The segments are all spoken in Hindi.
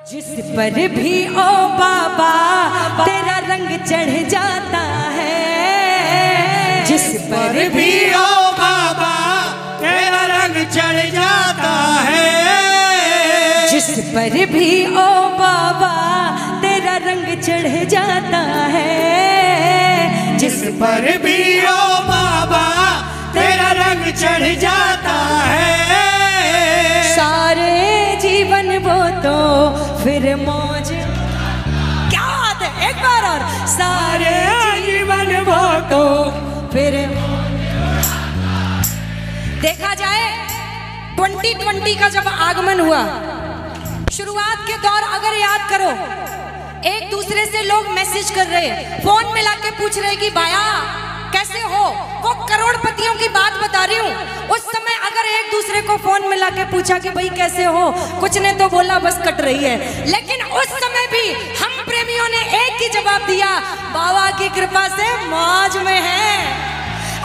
जिस पर भी ओ बाबा तेरा रंग चढ़ जाता है, जिस पर भी ओ बाबा तेरा रंग चढ़ जाता है, जिस पर भी ओ बाबा तेरा रंग चढ़ जाता है, जिस पर भी ओ बाबा तेरा रंग चढ़ जाता है। सारे जीवन वो तो फिर मौज, क्या बात है, एक बार और, सारे जीवन वो तो फिर देखा जाए 2020 का जब आगमन हुआ, शुरुआत के दौर अगर याद करो, एक दूसरे से लोग मैसेज कर रहे, फोन मिला के पूछ रहे कि भाया कैसे हो, वो करोड़पतियों की बात बता रही हूँ। उस समय अगर एक दूसरे को फोन मिला के पूछा कि भाई कैसे हो, कुछ ने तो बोला बस कट रही है, लेकिन उस समय भी हम प्रेमियों ने एक ही जवाब दिया, बाबा की कृपा से मौज में है।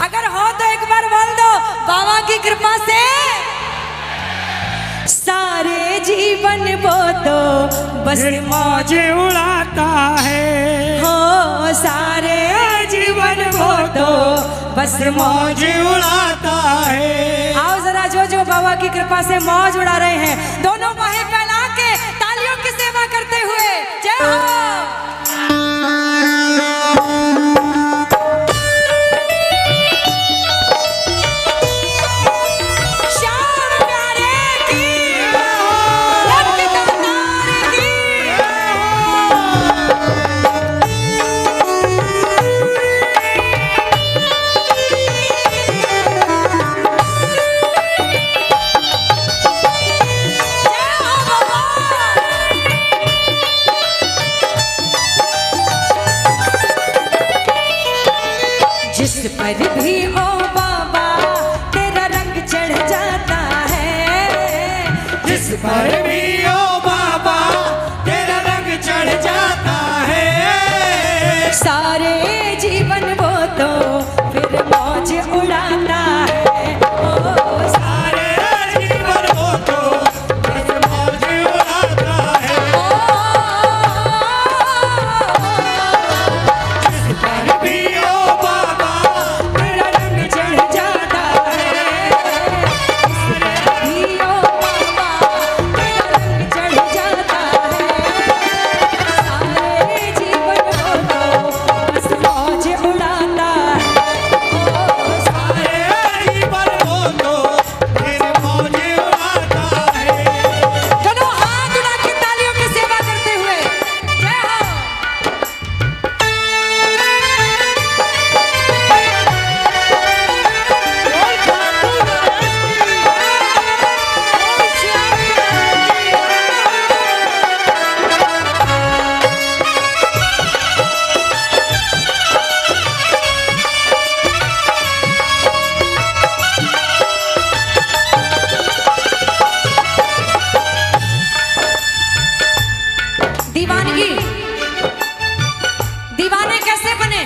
अगर हो तो एक बार बोल दो, बाबा की कृपा से सारे जीवन वो तो बस मौज उड़ाता है, हो सारे जीवन वो तो बस मौज उड़ाता है। आओ जरा जो बाबा की कृपा से मौज उड़ा रहे हैं, दोनों बाहें फैला के तालियों की सेवा करते हुए जय हो। जिस पर भी ओ बाबा तेरा रंग चढ़ जाता है, जिस पर भी ओ बाबा तेरा रंग चढ़ जाता है, सारे जीवन वो तो फिर मौज उड़ाता है, ओ सारे जीवन वो तो बस मौज उड़ाता है। जिस पर भी ओ बाबा तेरा रंग चढ़ जाता है, जिस पर भी ओ बाबा तेरा रंग चढ़ जाता है, सारे जीवन वो तो बस मौज उड़ाता है, ओ सारे जीवन वो तो फिर मौज उड़ाता है। चलो हाथ उठा के तालियों की सेवा करते हुए जय हो। दीवानगी, दीवाने कैसे बने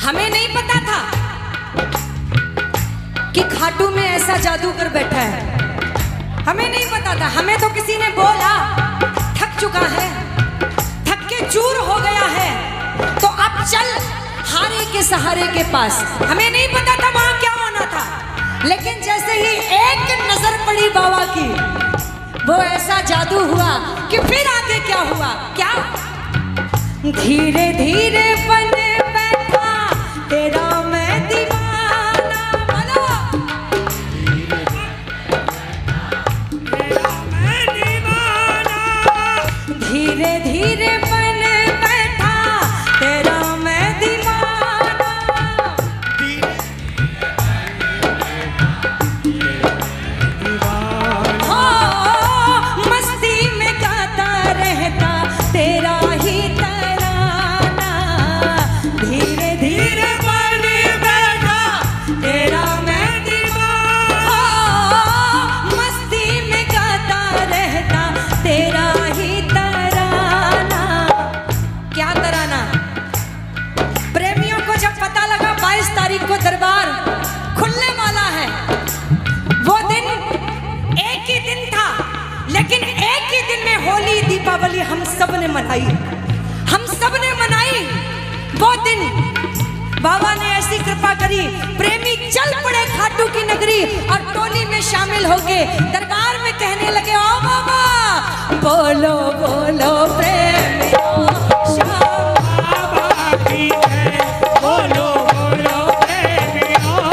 हमें नहीं पता था कि खाटू में ऐसा जादूगर बैठा है, हमें नहीं पता था। हमें तो किसी ने बोला थक चुका है, थक के चूर हो गया है, तो अब चल हारे के सहारे के पास। हमें नहीं पता था वहां क्या होना था, लेकिन जैसे ही एक नजर पड़ी बाबा की, वो ऐसा जादू हुआ कि फिर आगे क्या हुआ, क्या धीरे धीरे बन बैठा तेरा मैं दीवाना, बोलो तेरा मैं दीवाना, धीरे धीरे बन बैठा तेरा मैं दीवाना, हो मस्ती में गाता रहता तेरा ही तराना, धीरे धीरे बन बैठा तेरा मैं दीवाना, मस्ती में गाता रहता तेरा ही तराना, दीपावली हम सब ने मनाई, हम सब ने मनाई वो दिन। बाबा ने ऐसी कृपा करी, प्रेमी चल पड़े खाटू की नगरी और टोली में शामिल होके दरबार में कहने लगे, ओ बाबा बोलो बोलो प्रेमियों श्याम बाबा की जय, बोलो बोलो प्रेमियों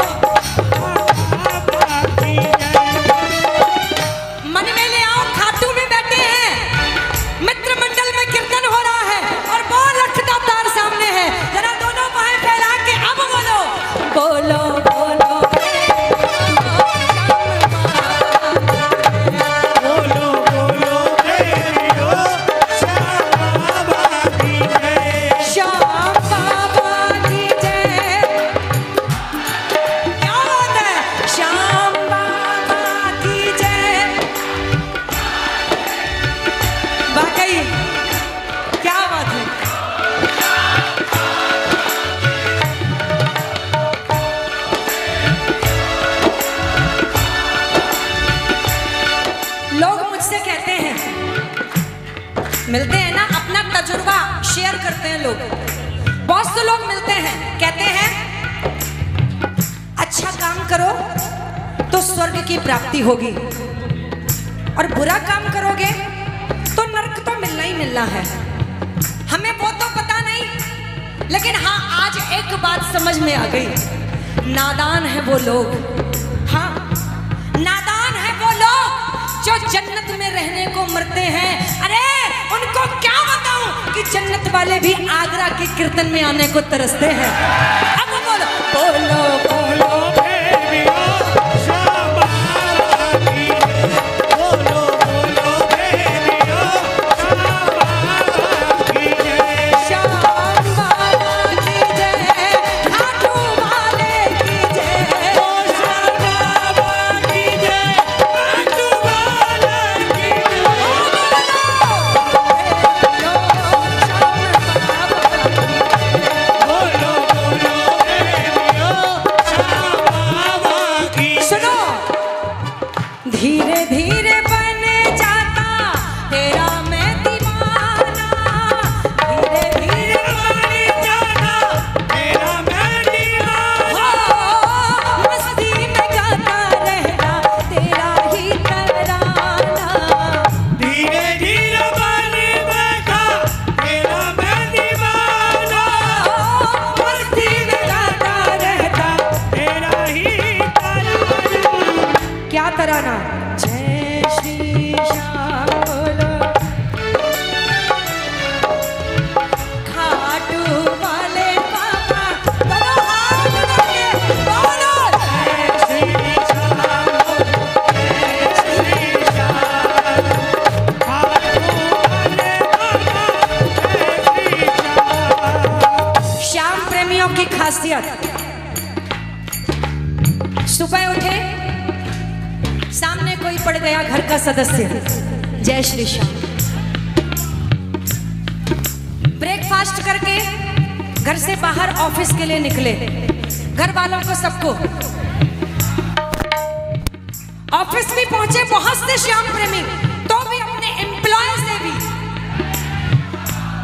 बाबा की जय। मन में ले आओ, खाटू में बैठे हैं, मित्र मंडल में कीर्तन हो रहा है और वो लखदा तार सामने है। जरा दोनों बाहें फैला के अब बोलो बोलो बोलो बोलो बोलो प्रेमियों श्याम बाबा की जय, श्याम बाबा की जय। क्या बात है, श्याम बाबा की जय। वाकई क्या बात है। लोग मुझसे कहते हैं, मिलते हैं ना, अपना तजुर्बा शेयर करते हैं लोग। बहुत से लोग मिलते हैं, कहते हैं अच्छा काम करो तो स्वर्ग की प्राप्ति होगी और बुरा काम करोगे तो नरक तो मिलना ही मिलना है। हमें वो तो पता नहीं, लेकिन हाँ आज एक बात समझ में आ गई, नादान है वो लोग, हाँ नादान है वो लोग जो जन्नत में रहने को मरते हैं। अरे उनको क्या बताऊं कि जन्नत वाले भी आगरा के कीर्तन में आने को तरसते हैं। अब बोलो बोलो बोलो प्रेमियों श्याम बाबा की जय, बोलो बोलो प्रेमियों श्याम बाबा की जय, श्याम बाबा की जय, खाटू वाले की जय, श्याम बाबा की जय, खाटू वाले की जय, बोलो बोलो प्रेमियों श्याम बाबा की जय। सुनो, धीरे धीरे बन जाता तेरा मैं दीवाना, धीरे धीरे बन जाना तेरा मैं दीवाना, हो मस्ती में गाता रहना तेरा ही तराना, धीरे धीरे बन बैठा तेरा मैं दीवाना, मस्ती में गाता रहता तेरा ही तराना। क्या तराना, जय श्री श्याम बोलो, खाटू वाले बाबा बोलो, हाथ उठाके बोलो, जय श्री श्याम बोलो, जय श्री श्याम, खाटू वाले बाबा, जय श्री श्याम। श्याम प्रेमियों की खासियत, सुबह उठे सामने कोई पड़ गया घर का सदस्य, जय श्री श्याम। ब्रेकफास्ट करके घर से बाहर ऑफिस के लिए निकले, घर वालों को सबको, ऑफिस भी पहुंचे बहुत से श्याम प्रेमी, तो भी अपने एम्प्लॉय से भी,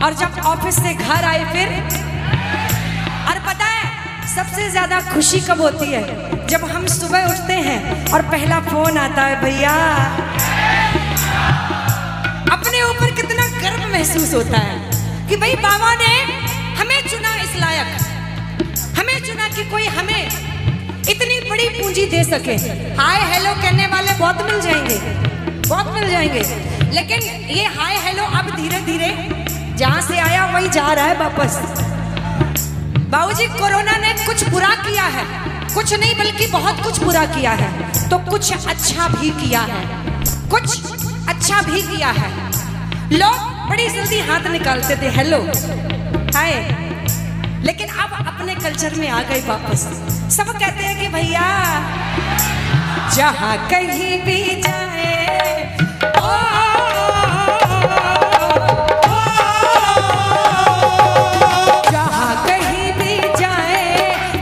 और जब ऑफिस से घर आए फिर, और पता है सबसे ज्यादा खुशी कब होती है, जब हम सुबह उठते हैं और पहला फोन आता है, भैया अपने ऊपर कितना गर्व महसूस होता है कि भाई बाबा ने हमें चुना इस लायक, हमें चुना कि कोई हमें इतनी बड़ी पूंजी दे सके। हाय हेलो कहने वाले बहुत मिल जाएंगे, बहुत मिल जाएंगे, लेकिन ये हाय हेलो अब धीरे धीरे जहां से आया वही जा रहा है वापस। बाबूजी कोरोना ने कुछ बुरा किया है, कुछ नहीं बल्कि बहुत कुछ बुरा किया है, तो कुछ अच्छा भी किया है, कुछ अच्छा भी किया है। लोग बड़ी जल्दी हाथ निकालते थे हेलो हाय, लेकिन अब अपने कल्चर में आ गए वापस। सब कहते हैं कि भैया जहां कहीं भी जाए जहां कहीं भी जाए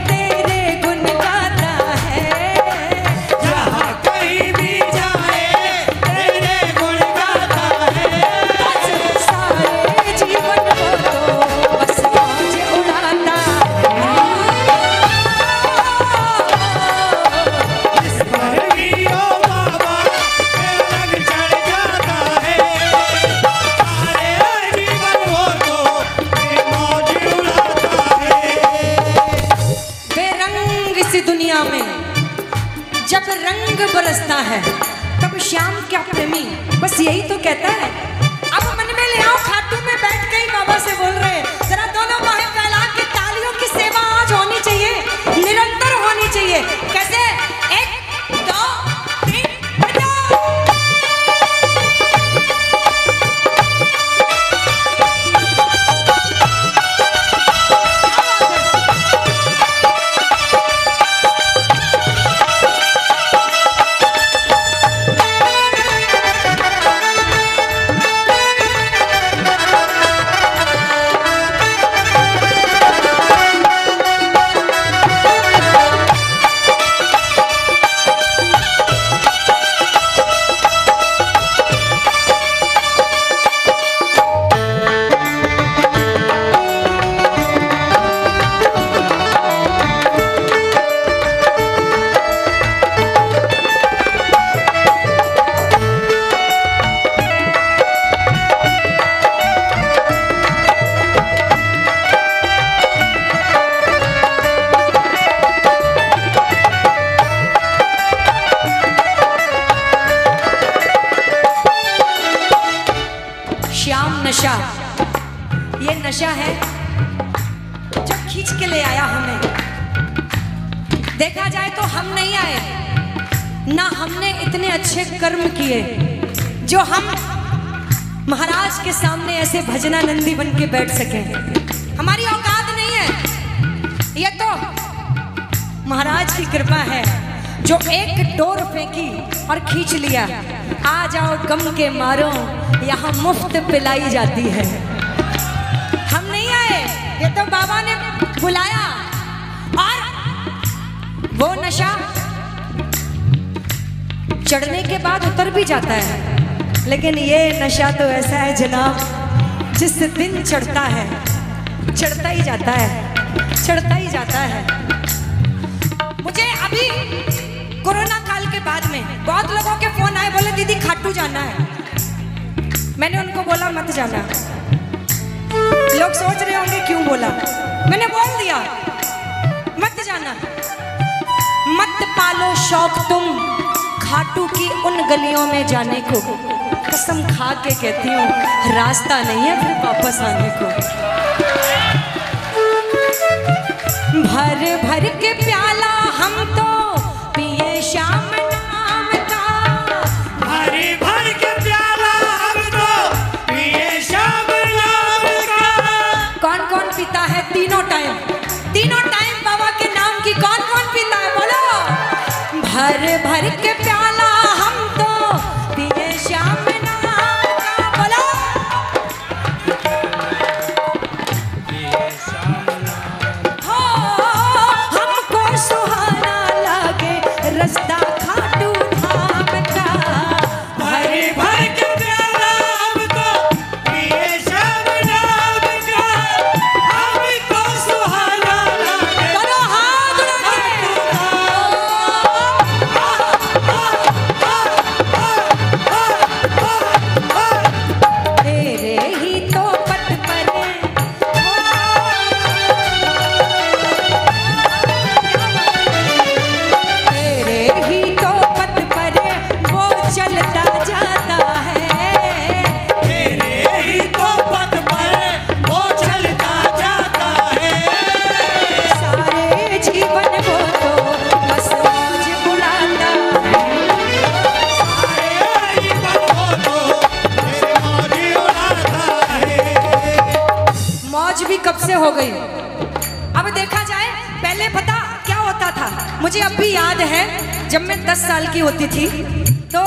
तेरे गुण गाता है, जहाँ कहीं भी जाए तेरे गुण गाता है, तरसता है तब श्याम क्या प्रेमी बस यही तो कहता है। अब मन में ले आओ, खाटू में बैठ के ही बाबा से बोल रहे हैं, जरा दोनों बाहें फैला के तालियों की सेवा आज होनी चाहिए, निरंतर होनी चाहिए। कैसे? 1 2 3 बजाओ। नशा, ये नशा है जो खींच के ले आया हमें। देखा जाए तो हम नहीं आए, ना हमने इतने अच्छे कर्म किए जो हम महाराज के सामने ऐसे भजनानंदी बन के बैठ सके। हमारी औकात नहीं है, ये तो महाराज की कृपा है जो एक डोर फेंकी और खींच लिया। आ जाओ गम के मारो, यहाँ मुफ्त पिलाई जाती है। हम नहीं आए, ये तो बाबा ने बुलाया। और वो नशा चढ़ने के बाद उतर भी जाता है, लेकिन ये नशा तो ऐसा है जनाब, जिस दिन चढ़ता है चढ़ता ही जाता है, चढ़ता ही जाता है। मुझे अभी कोरोना काल के बाद में बहुत लोगों के फोन आए, बोले दीदी खाटू जाना है। मैंने उनको बोला मत जाना। लोग सोच रहे होंगे क्यों बोला, मैंने बोल दिया मत जाना। मत पालो शौक तुम खाटू की उन गलियों में जाने को, कसम खा के कहती हूँ रास्ता नहीं है फिर वापस आने को। भर भर के प्याला हम तो पिए श्याम नाम का, भर भर के प्याला हम तो पिए श्याम नाम का। कौन कौन पीता है तीनों टाइम बाबा के नाम की कौन कौन पीता है बोलो। भर भर के प्याला हम तो पिए श्याम नाम का, बोलो। हो हमको सुहाना लगे रास्ता खाटू धाम का। भर भर के प्याला हम तो पिए श्याम नाम का, हमको सुहाना लगे। करो हाथ उठा के। तेरे ही तो पट पर तेरे ही तो पट पर वो चलता जाता है। तेरे ही तो पथ पर वो चलता जाता है। सारे जीवन वो तो बस मौज उड़ाता है। सारे जीवन वो तो मेरे मौज उड़ाता है। मौज भी कब से हो गई। अब देखा जाए पहले पता क्या होता था, मुझे अब भी याद है जब मैं 10 साल की होती थी तो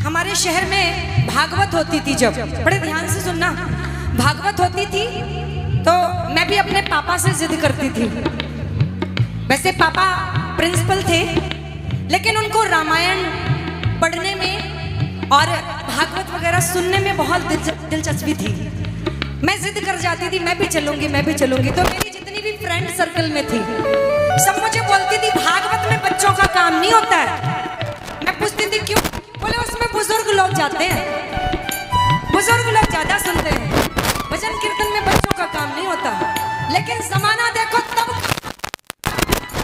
हमारे शहर में भागवत होती थी। जब बड़े ध्यान से सुनना, भागवत होती थी तो मैं भी अपने पापा से जिद करती थी। वैसे पापा प्रिंसिपल थे, लेकिन उनको रामायण पढ़ने में और भागवत वगैरह सुनने में बहुत दिलचस्पी थी। मैं जिद कर जाती थी मैं भी चलूंगी मैं भी चलूंगी। तो मेरी जितनी भी फ्रेंड सर्कल में थी सब मुझे बोलती थी भागवत में बच्चों का काम नहीं होता है। मैं पूछती थी क्यों, बोले उसमें बुजुर्ग लोग जाते हैं, बुजुर्ग लोग ज्यादा सुनते हैं, भजन कीर्तन में बच्चों का काम नहीं होता। लेकिन जमाना देखो तब,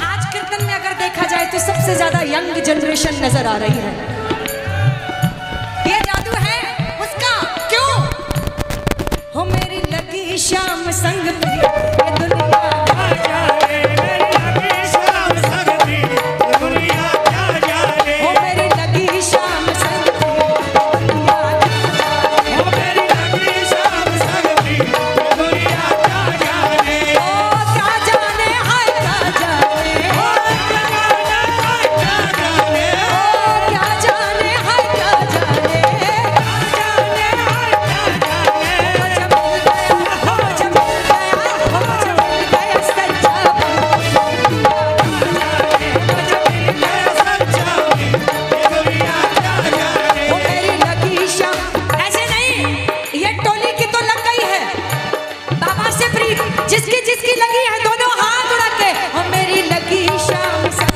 आज कीर्तन में अगर देखा जाए तो सबसे ज्यादा यंग जनरेशन नजर आ रही है। ये जादू है उसका। क्यों? हो मेरी लगी शाम संग तेरी, ये दुनिया क्या जाने, मेरी लगी शाम संग तेरी, ये दुनिया क्या जाने। हो मेरी लगी शाम संग तेरी, दुनिया क्या जाने। हो मेरी लगी शाम संग तेरी, ये दुनिया क्या जाने। ओ क्या जाने, हाय क्या जाने, ओ क्या जाने, हाय क्या जाने, ओ क्या जाने, हाय क्या जाने, क्या जाने, हाय क्या जाने। मुझे मिल गया, मुझे मिल गया सच्चा मुझे मिल गया सच्चा, ये दुनिया क्या जाने। वो मेरी लगी शाम, ऐसे नहीं, ये टोली की तो लग गई है बाबा से प्रीत, जिसकी जिसकी लगी है दोनों हाथ उड़ा के। वो मेरी लगी शाम संग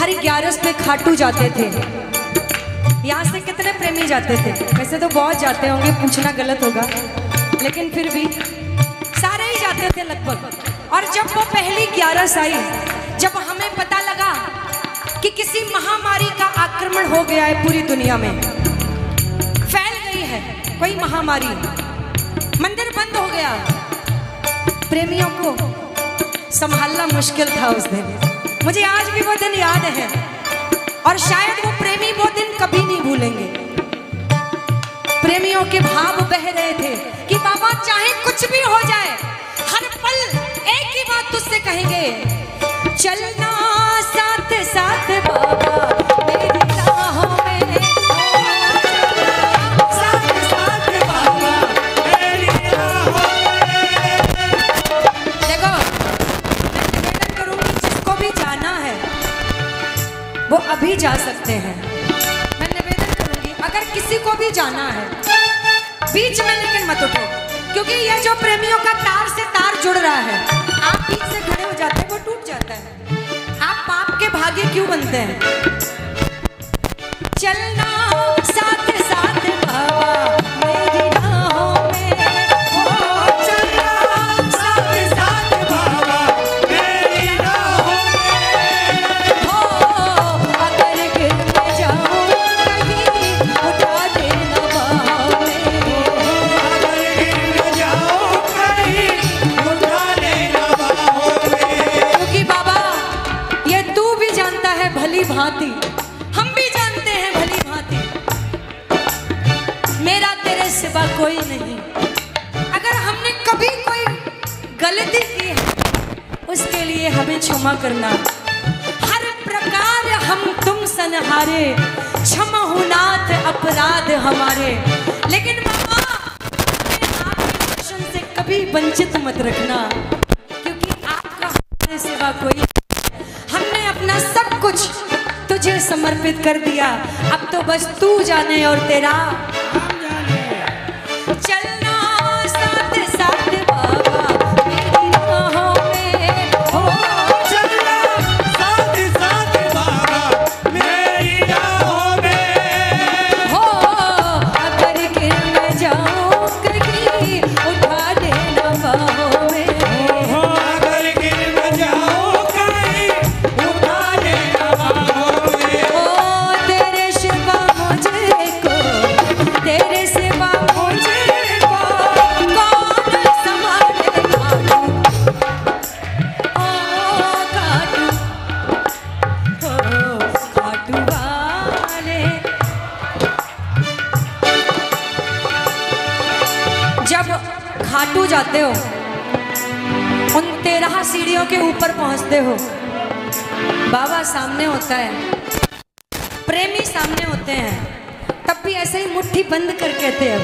हर 11 पे खाटू जाते थे। यहाँ से कितने प्रेमी जाते थे? वैसे तो बहुत जाते होंगे, पूछना गलत होगा, लेकिन फिर भी सारे ही जाते थे लगभग। और जब वो पहली 11 आई, जब हमें पता लगा कि किसी महामारी का आक्रमण हो गया है पूरी दुनिया में, फैल गई है कोई महामारी, मंदिर बंद हो गया, प्रेमियों को संभालना मुश्किल था उस दिन। मुझे आज भी वो दिन याद है और शायद वो प्रेमी वो दिन कभी नहीं भूलेंगे। प्रेमियों के भाव बह रहे थे कि बाबा चाहे कुछ भी हो जाए, हर पल एक ही बात तुझसे कहेंगे, चलना साथ साथ बाबा मेरी राहों में, साथ साथ बाबा मेरी राहों में। देखो, निवेदन करूंगी जिसको भी जाना है वो अभी जा सकते हैं। मैं निवेदन करूंगी अगर किसी को भी जाना है बीच में, लेकिन मत उठो, क्योंकि ये जो प्रेमियों का तार से तार जुड़ रहा है, आप बीच से खड़े हो जाते हैं वो टूट जाता है। आप पाप के भागी क्यों बनते हैं? चलना साथ साथ बाबा मेरी राहों में, ओ चलना साथ साथ बाबा मेरी राहों में, हो अगर गिर जाऊं कहीं उठा देना बाहों में, अगर गिर जाऊं कहीं उठा देना बाहों में। क्योंकि बाबा ये तू भी जानता है भली भांति, हम भी जानते हैं कभी कोई गलती की है उसके लिए हमें क्षमा करना। हर प्रकार हम तुम सनहारे, क्षमा हो नाथ अपराध हमारे। लेकिन बाबा आपके दर्शन से कभी वंचित मत रखना, क्योंकि आपका हमारे सिवा कोई, हमने अपना सब कुछ तुझे समर्पित कर दिया। अब तो बस तू जाने और तेरा चलना साथ साथ बाबा मेरी राहों में हो। चलना साथ साथ बाबा मेरी राहों में हो। अगर गिर मैं जाऊं कहीं उठा देना बाहों में। हो अगर गिर न जाओ कहीं उठा देना बाहों में। ओ तेरे सिवा मुझे को, तेरे सिवा मुझे को कौन संभालेगा। ओ खाटू, ओ खाटू वाले। जब खाटू जाते हो, उन 13 सीढ़ियों के ऊपर पहुंचते हो, बाबा सामने होता है, प्रेमी सामने होते हैं, तब भी ऐसे ही मुट्ठी बंद कर कहते हो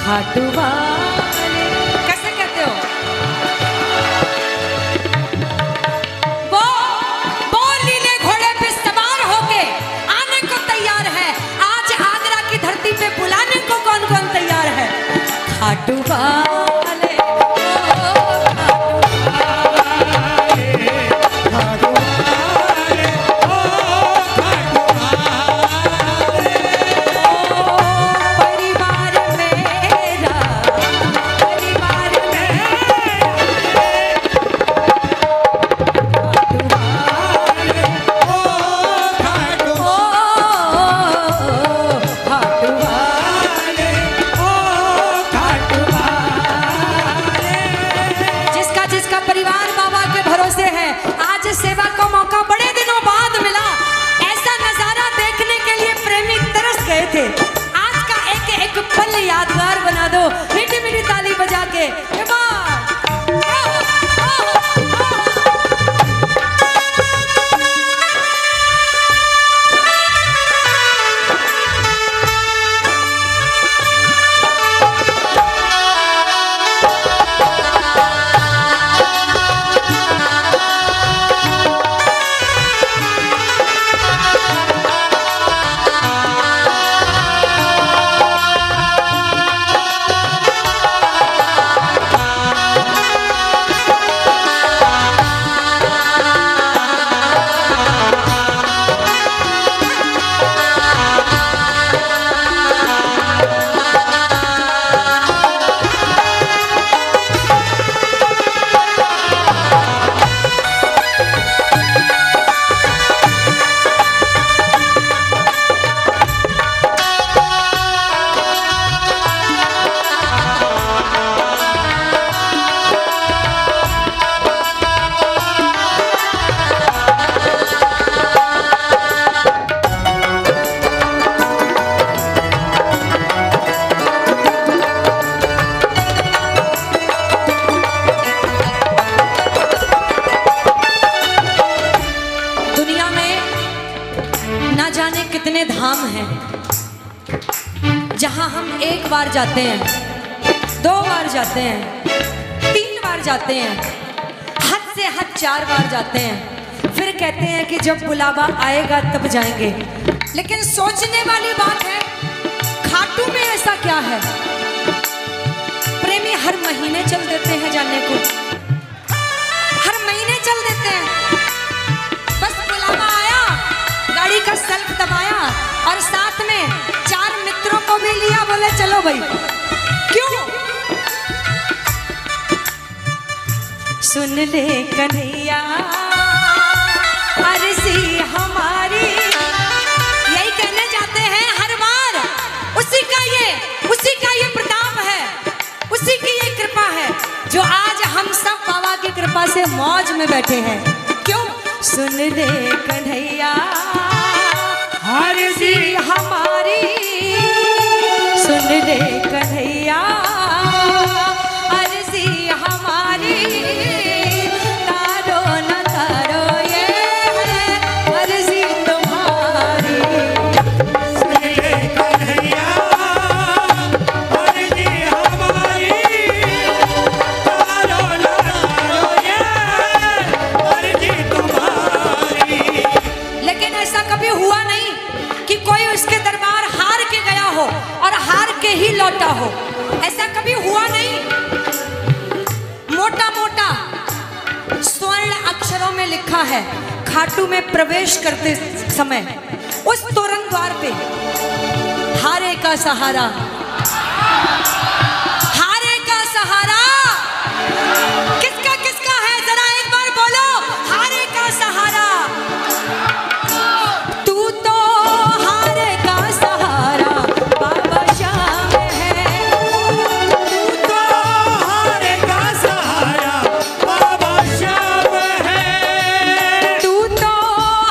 खाटू वाले। कैसे कहते हो? वो नीले घोड़े पे सवार होके आने को तैयार है। आज आगरा की धरती पे बुलाने को कौन कौन तैयार है? खाटू वाले। परिवार मेरा, परिवार जिसका जिसका परिवार बाबा के भरोसे है, आज सेवा का मौका बड़े दिनों बाद मिला। ऐसा नजारा देखने के लिए प्रेमी तरस गए थे। आज का एक एक पल यादगार बना दो मीठी मीठी ताली बजा के। कितने धाम हैं जहां हम एक बार जाते हैं, 2 बार जाते हैं, 3 बार जाते हैं, हद से हद 4 बार जाते हैं, फिर कहते हैं कि जब बुलावा आएगा तब जाएंगे। लेकिन सोचने वाली बात है, खाटू में ऐसा क्या है? प्रेमी हर महीने चल देते हैं जाने को, हर महीने चल देते हैं। बस बुलावा आया, गाड़ी का सेल्फ दबाया और साथ में 4 मित्रों को भी लिया, बोले चलो भाई। क्यों? सुन ले कन्हैया अर्जी हमारी, यही कहने जाते हैं हर बार। उसी का ये प्रताप है, उसी की ये कृपा है जो आज हम सब बाबा की कृपा से मौज में बैठे हैं। क्यों? सुन ले कन्हैया अर्जी हमारी, सुन ले कन्हैया में लिखा है, खाटू में प्रवेश करते समय उस तोरण द्वार पे हारे का सहारा, हारे का सहारा किसका किसका है, जरा एक बार बोलो, हारे का सहारा। तू तो हारे का सहारा बाबा श्याम है, तू तो हारे का सहारा बाबा श्याम है, तू तो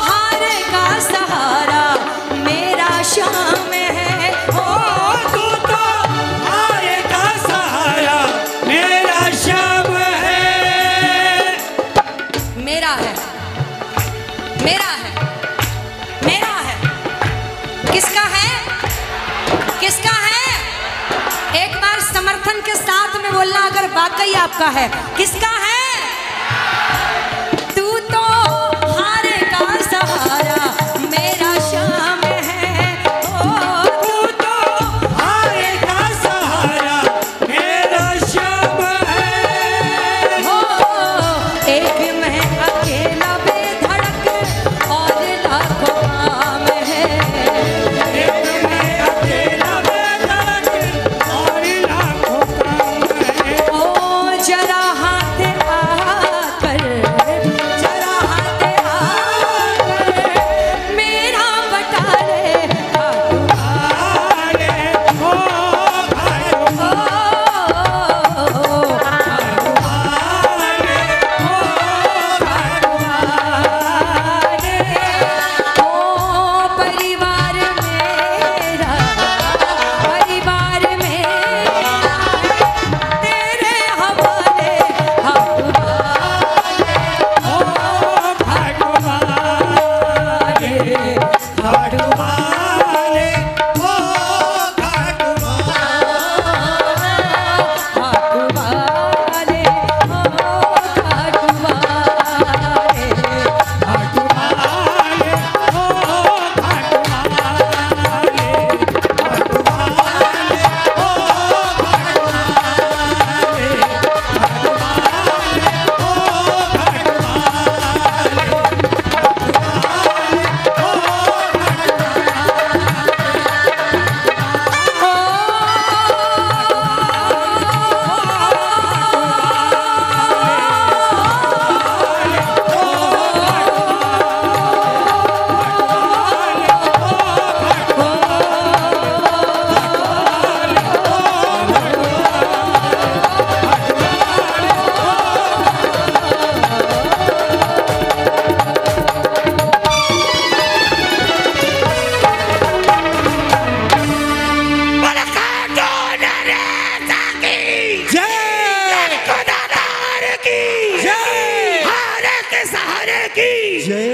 हारे का सहारा मेरा श्याम है। ओ तू तो हारे का सहारा मेरा श्याम है। मेरा है, मेरा है, मेरा है। किसका है, किसका है? एक बार समर्थन के साथ में बोलना अगर वाकई आपका है। किसका है? तू तो हारे का सहारा मेरा श्याम है, ओ तू तो हारे का सहारा मेरा श्याम है। हो। एक मैं अकेला बेधड़क और लाखों काम है, एक मैं अकेला बेधड़क और लाखों काम है। ओ जरा हाथ आकर, जरा हाथ आकर मेरा बटा ले खाटू। हारे हो भाई ओ हारे हो ओ परिवार मेरा, परिवार मेरा तेरे हवाले खाटू। ओ भगवान भगवान ओ जय।